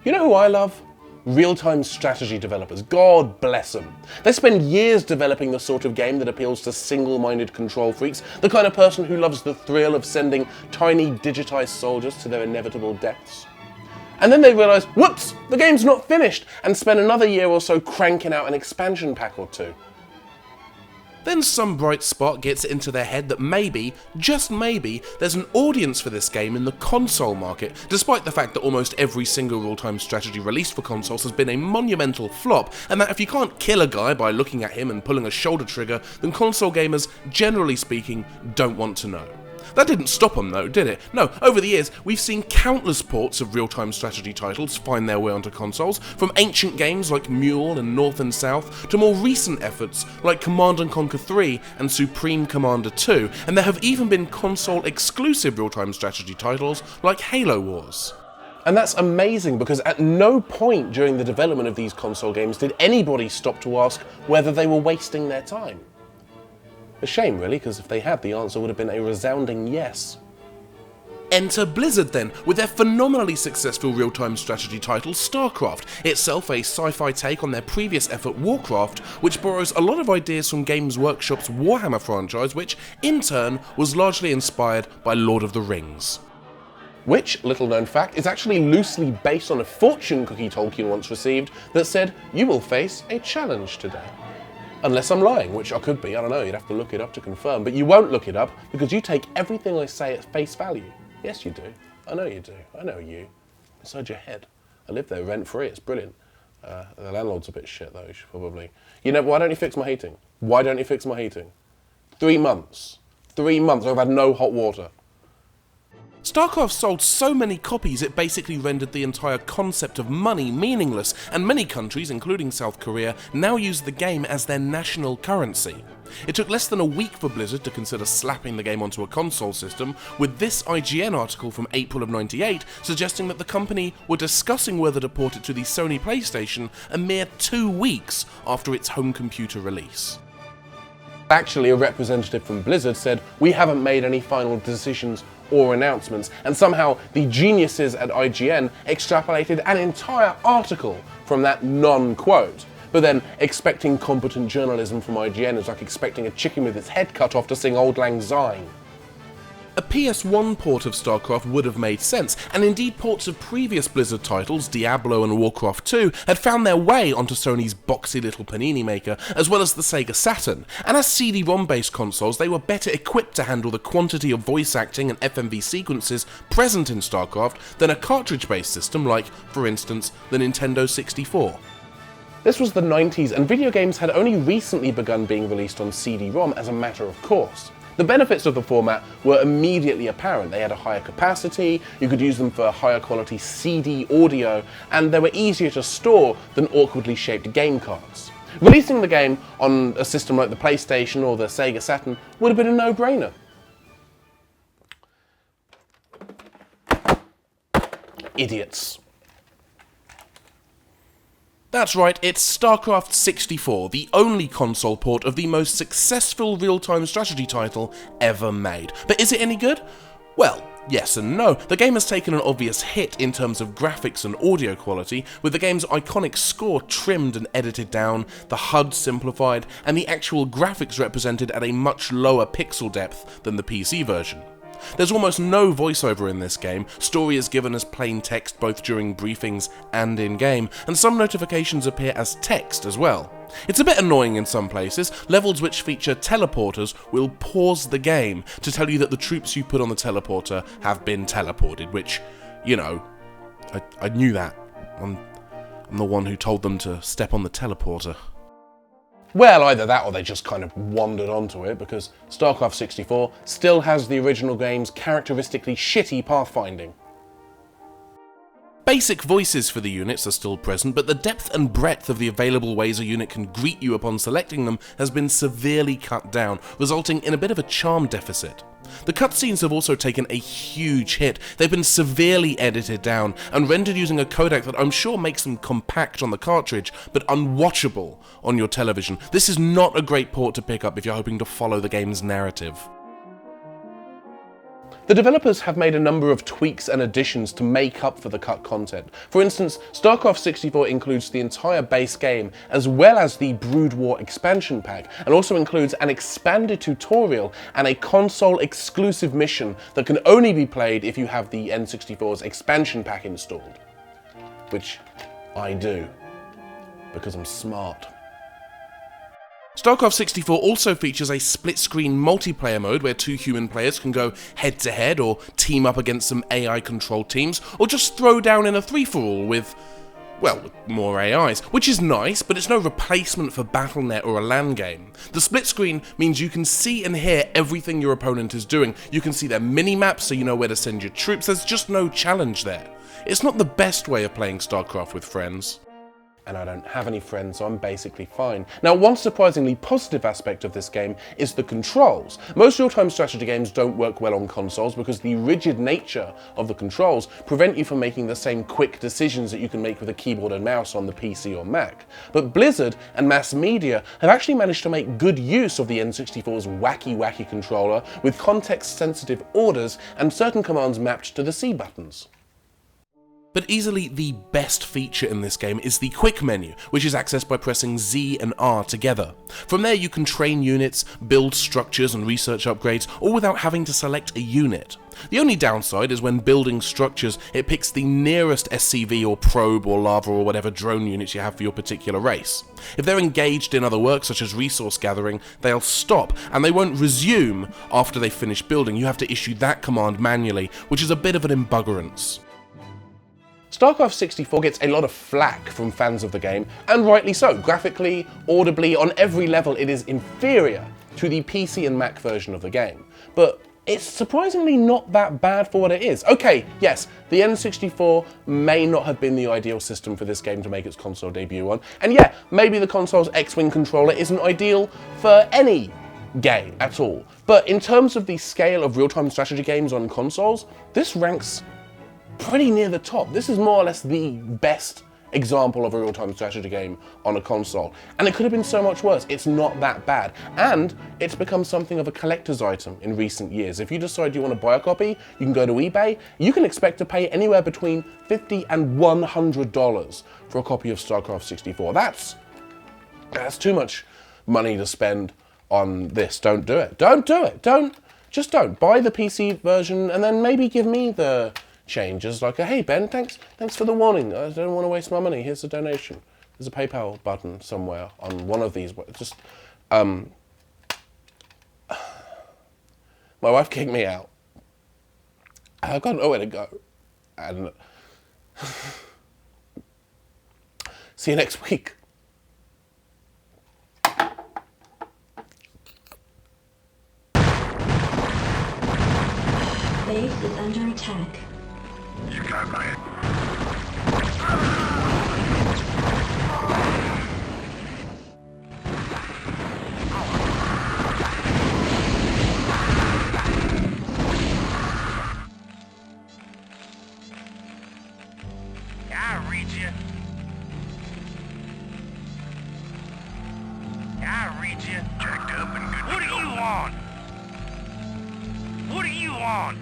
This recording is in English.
You know who I love? Real-time strategy developers. God bless them. They spend years developing the sort of game that appeals to single-minded control freaks, the kind of person who loves the thrill of sending tiny digitized soldiers to their inevitable deaths. And then they realise, whoops, the game's not finished, and spend another year or so cranking out an expansion pack or two. Then some bright spot gets it into their head that maybe, just maybe, there's an audience for this game in the console market, despite the fact that almost every single real-time strategy released for consoles has been a monumental flop, and that if you can't kill a guy by looking at him and pulling a shoulder trigger, then console gamers, generally speaking, don't want to know. That didn't stop them though, did it? No, over the years, we've seen countless ports of real-time strategy titles find their way onto consoles, from ancient games like Mule and North and South, to more recent efforts like Command & Conquer 3 and Supreme Commander 2, and there have even been console-exclusive real-time strategy titles like Halo Wars. And that's amazing because at no point during the development of these console games did anybody stop to ask whether they were wasting their time. A shame really, because if they had, the answer would have been a resounding yes. Enter Blizzard then, with their phenomenally successful real-time strategy title StarCraft, itself a sci-fi take on their previous effort Warcraft, which borrows a lot of ideas from Games Workshop's Warhammer franchise, which, in turn, was largely inspired by Lord of the Rings. Which, little known fact, is actually loosely based on a fortune cookie Tolkien once received that said, "You will face a challenge today." Unless I'm lying, which I could be, I don't know, you'd have to look it up to confirm, but you won't look it up because you take everything I say at face value. Yes, you do. I know you do. I know you. Inside your head. I live there rent-free, it's brilliant. The landlord's a bit shit though, you should probably... You know, why don't you fix my heating? Why don't you fix my heating? 3 months. 3 months, I've had no hot water. StarCraft sold so many copies it basically rendered the entire concept of money meaningless, and many countries, including South Korea, now use the game as their national currency. It took less than a week for Blizzard to consider slapping the game onto a console system, with this IGN article from April of '98 suggesting that the company were discussing whether to port it to the Sony PlayStation a mere 2 weeks after its home computer release. Actually, a representative from Blizzard said, "We haven't made any final decisions or announcements," and somehow the geniuses at IGN extrapolated an entire article from that non-quote. But then expecting competent journalism from IGN is like expecting a chicken with its head cut off to sing Auld Lang Syne. A PS1 port of StarCraft would have made sense, and indeed ports of previous Blizzard titles, Diablo and Warcraft 2, had found their way onto Sony's boxy little panini maker, as well as the Sega Saturn, and as CD-ROM based consoles they were better equipped to handle the quantity of voice acting and FMV sequences present in StarCraft than a cartridge based system like, for instance, the Nintendo 64. This was the 90s, and video games had only recently begun being released on CD-ROM as a matter of course. The benefits of the format were immediately apparent. They had a higher capacity, you could use them for higher quality CD audio, and they were easier to store than awkwardly shaped game cards. Releasing the game on a system like the PlayStation or the Sega Saturn would have been a no-brainer. Idiots. That's right, it's StarCraft 64, the only console port of the most successful real-time strategy title ever made. But is it any good? Well, yes and no. The game has taken an obvious hit in terms of graphics and audio quality, with the game's iconic score trimmed and edited down, the HUD simplified, and the actual graphics represented at a much lower pixel depth than the PC version. There's almost no voiceover in this game, story is given as plain text both during briefings and in-game, and some notifications appear as text as well. It's a bit annoying in some places. Levels which feature teleporters will pause the game to tell you that the troops you put on the teleporter have been teleported, which, you know, I knew that. I'm the one who told them to step on the teleporter. Well, either that or they just kind of wandered onto it, because StarCraft 64 still has the original game's characteristically shitty pathfinding. Basic voices for the units are still present, but the depth and breadth of the available ways a unit can greet you upon selecting them has been severely cut down, resulting in a bit of a charm deficit. The cutscenes have also taken a huge hit. They've been severely edited down and rendered using a codec that I'm sure makes them compact on the cartridge, but unwatchable on your television. This is not a great port to pick up if you're hoping to follow the game's narrative. The developers have made a number of tweaks and additions to make up for the cut content. For instance, StarCraft 64 includes the entire base game as well as the Brood War expansion pack, and also includes an expanded tutorial and a console exclusive mission that can only be played if you have the N64's expansion pack installed. Which I do, because I'm smart. StarCraft 64 also features a split-screen multiplayer mode where 2 human players can go head-to-head or team up against some AI-controlled teams, or just throw down in a free-for-all with, well, with more AIs, which is nice, but it's no replacement for Battle.net or a LAN game. The split screen means you can see and hear everything your opponent is doing. You can see their mini-maps so you know where to send your troops. There's just no challenge there. It's not the best way of playing StarCraft with friends. And I don't have any friends, so I'm basically fine. Now, one surprisingly positive aspect of this game is the controls. Most real-time strategy games don't work well on consoles because the rigid nature of the controls prevent you from making the same quick decisions that you can make with a keyboard and mouse on the PC or Mac. But Blizzard and mass media have actually managed to make good use of the N64's wacky controller with context-sensitive orders and certain commands mapped to the C buttons. But easily the best feature in this game is the quick menu, which is accessed by pressing Z and R together. From there you can train units, build structures and research upgrades, all without having to select a unit. The only downside is when building structures, it picks the nearest SCV or probe or lava or whatever drone units you have for your particular race. If they're engaged in other work such as resource gathering, they'll stop and they won't resume after they finish building. You have to issue that command manually, which is a bit of an embuggerance. StarCraft 64 gets a lot of flack from fans of the game, and rightly so. Graphically, audibly, on every level it is inferior to the PC and Mac version of the game. But it's surprisingly not that bad for what it is. Okay, yes, the N64 may not have been the ideal system for this game to make its console debut on, and yeah, maybe the console's X-Wing controller isn't ideal for any game at all. But in terms of the scale of real-time strategy games on consoles, this ranks pretty near the top. This is more or less the best example of a real-time strategy game on a console. And it could have been so much worse. It's not that bad. And it's become something of a collector's item in recent years. If you decide you want to buy a copy, you can go to eBay. You can expect to pay anywhere between $50 and $100 for a copy of StarCraft 64. That's too much money to spend on this. Don't do it. Don't do it. Just don't. Buy the PC version and then maybe give me the changes, like, hey Ben, thanks for the warning. I don't want to waste my money. Here's a donation. There's a PayPal button somewhere on one of these. Just, my wife kicked me out. I've got nowhere to go. And see you next week. Base is under attack. You got my... I read you. I read you. Jacked up and good. What do you want? What do you want?